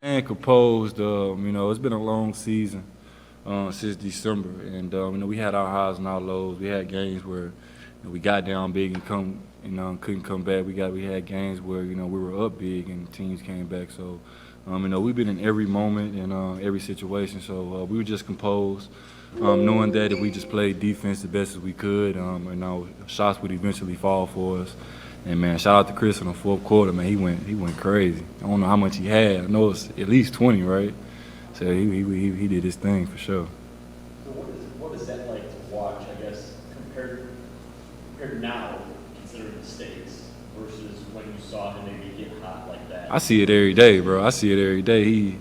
And composed, it's been a long season since December, and we had our highs and our lows. We had games where we got down big and couldn't come back. We had games where we were up big and teams came back. So we've been in every moment and every situation. So we were just composed, knowing that if we just played defense the best as we could, shots would eventually fall for us. And man, shout out to Chris in the fourth quarter, man. He went crazy. I don't know how much he had. I know it's at least 20, right? So he did his thing for sure. So what is that like to watch? I guess compared now, considering the stakes, versus when you saw him maybe get hot like that. I see it every day, bro. I see it every day.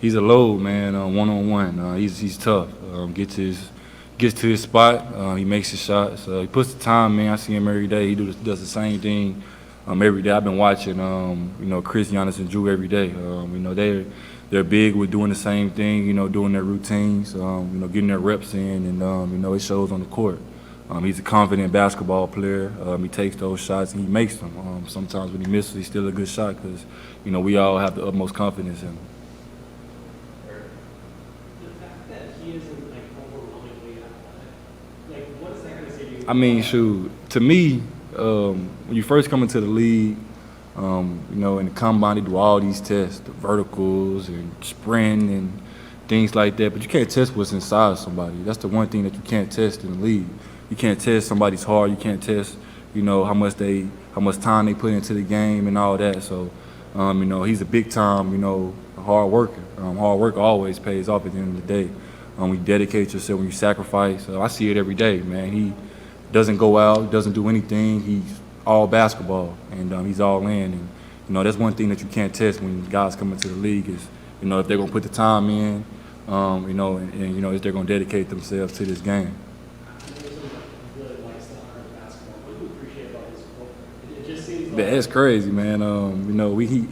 He's a load, man. 1-on-1. He's tough. Gets to his spot. He makes his shots. He puts the time in. I see him every day. He does the same thing every day. I've been watching, Chris, Giannis, and Drew every day. They're big with doing the same thing. Doing their routines. Getting their reps in, and it shows on the court. He's a confident basketball player. He takes those shots and he makes them. Sometimes when he misses, he's still a good shot because we all have the utmost confidence in him. I mean, shoot, to me, when you first come into the league, in the combine, they do all these tests, the verticals and sprint and things like that, but you can't test what's inside of somebody. That's the one thing that you can't test in the league. You can't test somebody's heart. You can't test, how much time they put into the game and all that. So, he's a big time, hard worker. Hard work always pays off at the end of the day. When you dedicate yourself, when you sacrifice, I see it every day, man. He doesn't go out, doesn't do anything. He's all basketball, and he's all in. And that's one thing that you can't test when guys come into the league is, if they're gonna put the time in, if they're gonna dedicate themselves to this game. That's crazy, man.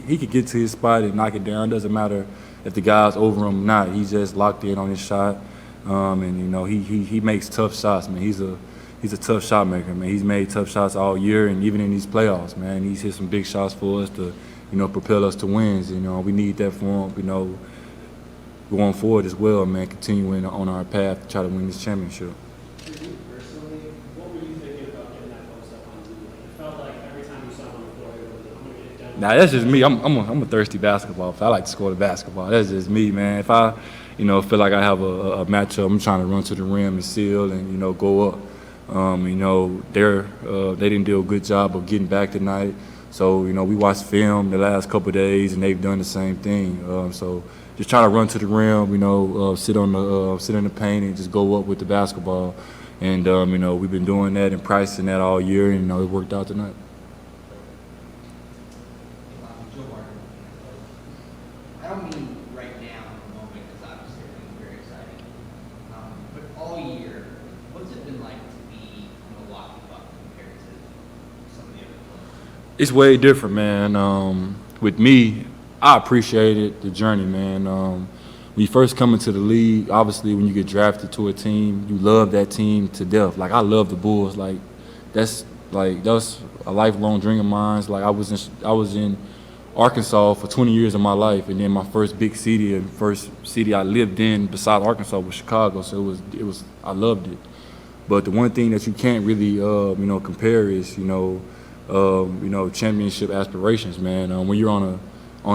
He could get to his spot and knock it down. Doesn't matter if the guy's over him or not. He's just locked in on his shot, he makes tough shots, man. He's a tough shot maker, man. He's made tough shots all year, and even in these playoffs, man, he's hit some big shots for us to, propel us to wins. We need that for him, going forward as well, man. Continuing on our path to try to win this championship. Personally, what were you thinking about getting that post up on TV? It felt like every time you saw him on the floor, it was, I'm going to get it done. Nah, that's just me. I'm a thirsty basketball fan. I like to score the basketball. That's just me, man. If I, feel like I have a matchup, I'm trying to run to the rim and seal and, go up. They didn't do a good job of getting back tonight. So, we watched film the last couple of days, and they've done the same thing. So just try to run to the rim, sit in the paint and just go up with the basketball. And, we've been doing that and practicing that all year, and, it worked out tonight. I don't mean right now in the moment, because obviously everything's very exciting. But all year, what's it been like to be a Milwaukee Buck compared to some of the other clubs? It's way different, man. With me, I appreciated the journey, man. When you first come into the league, obviously when you get drafted to a team, you love that team to death. Like, I love the Bulls. That's a lifelong dream of mine. Like, I was in Arkansas for 20 years of my life, and then my first big city and first city I lived in besides Arkansas was Chicago. So it was I loved it. But the one thing that you can't really compare is championship aspirations, man. When you're on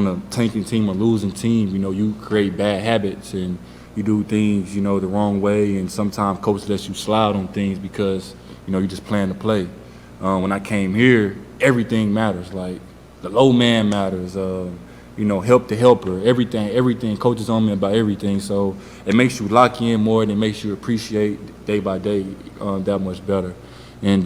a tanking team or losing team, you create bad habits and you do things the wrong way, and sometimes coach lets you slide on things because you're just playing to play. When I came here, everything matters. Like, the low man matters. Help the helper. Everything. Coaches on me about everything. So it makes you lock in more, and it makes you appreciate day by day that much better. And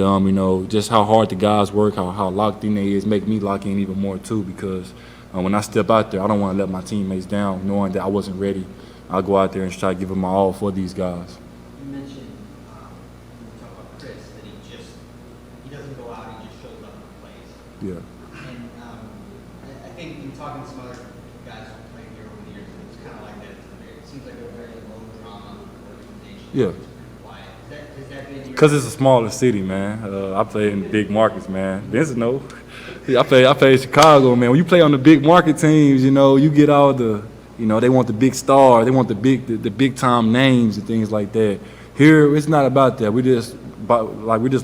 just how hard the guys work, how locked in they is, make me lock in even more too. Because when I step out there, I don't want to let my teammates down, knowing that I wasn't ready. I'll go out there and try to give them my all for these guys. You mentioned when we talk about Chris that he doesn't go out, he just shows up and plays. Yeah. And I think in talking to some other guys who played here over the years, it's kind of like that. It seems like a very low drama organization. Yeah. It's pretty quiet. Has that been your? Because it's a smaller city, man. I play in big markets, man. Vince knows. I played Chicago, man. When you play on the big market teams, you know, you get all the, you know, they want the big star, they want the big time names and things like that. Here, it's not about that. We just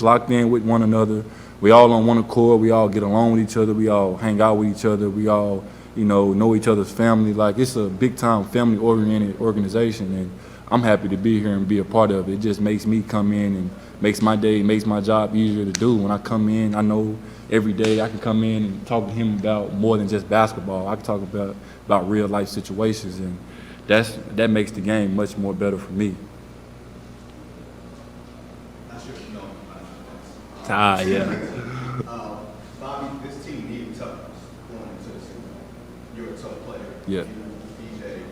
locked in with one another. We all on one accord. We all get along with each other. We all hang out with each other. We all, you know each other's family. Like, it's a big time family oriented organization, and I'm happy to be here and be a part of it. It just makes me come in and makes my day, makes my job easier to do. When I come in, I know every day I can come in and talk to him about more than just basketball. I can talk about real life situations, and that makes the game much more better for me. Yeah. Bobby, this team needed toughness going into the Super Bowl. You're a tough player. Yeah. DJ,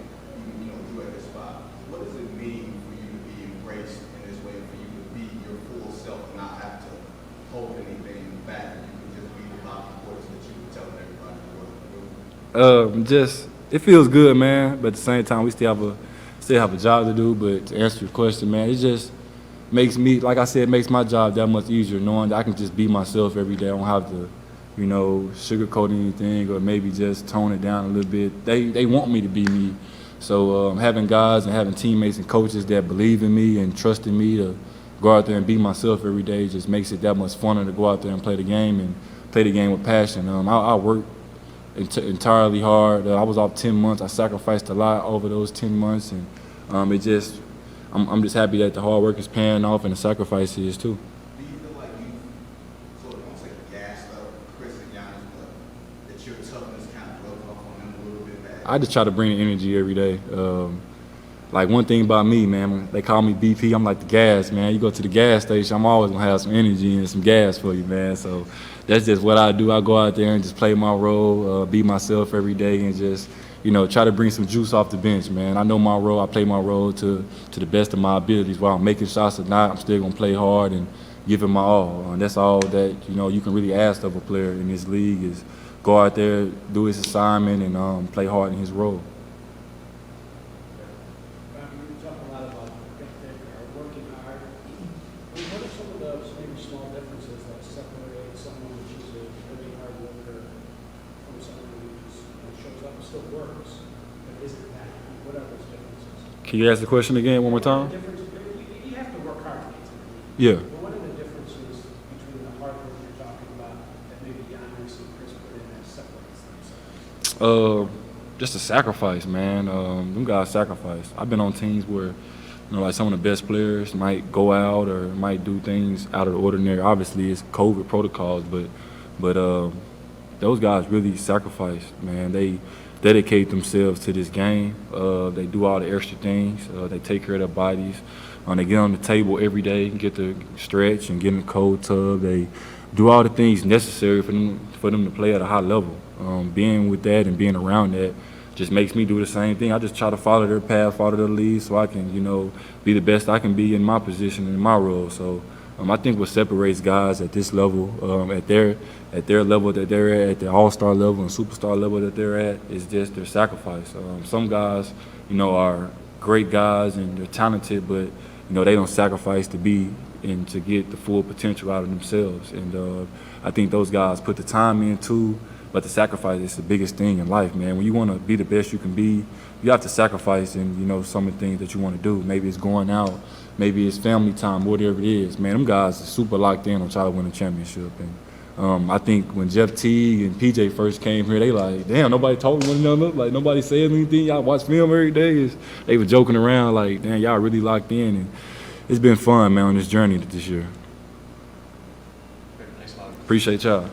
you at this spot. What does it mean for you to be embraced in this way, for you to be your full self and not have to hold anything back? You can just be the Bobby Portis that you were telling everybody. It feels good, man. But at the same time, we still have a job to do. But to answer your question, man, it just makes me, like I said, makes my job that much easier, knowing that I can just be myself every day. I don't have to, sugarcoat anything or maybe just tone it down a little bit. They want me to be me. So having guys and having teammates and coaches that believe in me and trust in me to go out there and be myself every day just makes it that much funner to go out there and play the game and play the game with passion. I work entirely hard. I was off 10 months. I sacrificed a lot over those 10 months, and I'm just happy that the hard work is paying off and the sacrifice is too. Do you feel like you sort of, almost like gassed up Chris and Giannis, but that your toughness kind of rubbed off on them a little bit bad? I just try to bring the energy every day. Like, one thing about me, man, they call me BP. I'm like the gas, man. You go to the gas station, I'm always gonna have some energy and some gas for you, man. So that's just what I do. I go out there and just play my role, be myself every day, and just try to bring some juice off the bench, man. I know my role. I play my role to the best of my abilities. While I'm making shots or not, I'm still gonna play hard and give it my all. And that's all that you can really ask of a player in this league is go out there, do his assignment, and play hard in his role. You talk a lot about working hard. What are some of those maybe small differences that separate someone who's just a really hard worker from someone who just shows up and still works, but isn't that? What are those differences? Can you ask the question again one more time? You have to work hard to get to the league. Yeah. But what are the differences between the hard work you're talking about that maybe Giannis and Chris put in that separates themselves? Just a sacrifice, man. Them guys sacrifice. I've been on teams where, like some of the best players might go out or might do things out of the ordinary. Obviously, it's COVID protocols, but those guys really sacrifice, man. They dedicate themselves to this game. They do all the extra things. They take care of their bodies. They get on the table every day, get to stretch and get in the cold tub. They do all the things necessary for them to play at a high level. Being with that and being around that just makes me do the same thing. I just try to follow their path, follow their lead, so I can, be the best I can be in my position and in my role. So I think what separates guys at this level, at their level that they're at the all-star level and superstar level that they're at, is just their sacrifice. Some guys, are great guys and they're talented, but they don't sacrifice to be and to get the full potential out of themselves. And I think those guys put the time in too. But the sacrifice is the biggest thing in life, man. When you want to be the best you can be, you have to sacrifice in, some of the things that you want to do. Maybe it's going out, maybe it's family time, whatever it is. Man, them guys are super locked in on trying to win a championship. And I think when Jeff Teague and PJ first came here, they like, damn, nobody talking to one another. Like, nobody saying anything. Y'all watch film every day. They were joking around like, damn, y'all really locked in. And it's been fun, man, on this journey this year. Thanks a lot. Appreciate y'all.